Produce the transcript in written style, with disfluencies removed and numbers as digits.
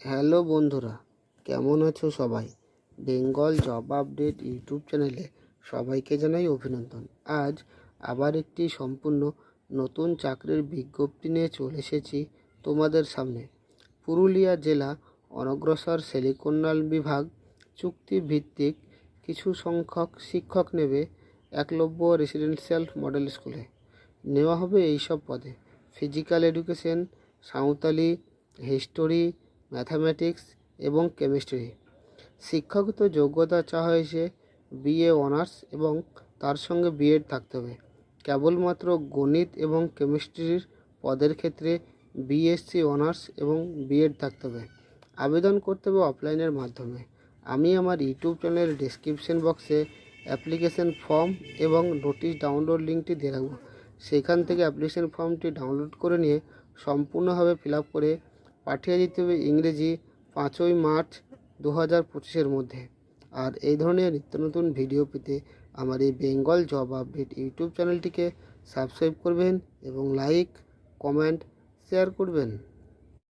Hello বন্ধুরা, কেমন আছো সবাই? বেঙ্গল জব আপডেট ইউটিউব চ্যানেলে সবাইকে জানাই অভিনন্দন। আজ আবার একটি সম্পূর্ণ নতুন চাকরির বিজ্ঞপ্তি নিয়ে চলে এসেছি তোমাদের সামনে। পুরুলিয়া জেলা অনগ্রসর সেলিকোনাল বিভাগ চুক্তিভিত্তিক কিছু সংখ্যক শিক্ষক নেবে একলব্য রেসিডেন্সিয়াল মডেল স্কুলে। নেওয়া হবে এইসব পদে: physical education, Santali, history, mathematics এবং কেমিস্ট্রি। শিক্ষাগত যোগ্যতা চাওয়া হয়েছে বিএ অনার্স এবং তার সঙ্গে বিএড থাকতে হবে। কেবলমাত্র গণিত এবং কেমিস্ট্রির পদের ক্ষেত্রে বিএসসি অনার্স এবং বিএড থাকতে হবে। আবেদন করতে হবে অফলাইনের মাধ্যমে। আমি আমার ইউটিউব চ্যানেলের ডেসক্রিপশন বক্সে অ্যাপ্লিকেশন ফর্ম এবং নোটিশ ডাউনলোড লিঙ্কটি দিয়ে রাখবো। সেখান থেকে অ্যাপ্লিকেশন ফর্মটি ডাউনলোড করে নিয়ে সম্পূর্ণভাবে ফিল আপ করে পাঠিয়ে দিতে হবে ইংরেজি 5ই মার্চ 2025-এর মধ্যে। আর এই ধরনের নিত্য নতুন ভিডিও পেতে আমার এই বেঙ্গল জব আপডেট ইউটিউব চ্যানেলটিকে সাবস্ক্রাইব করবেন এবং লাইক, কমেন্ট, শেয়ার করবেন।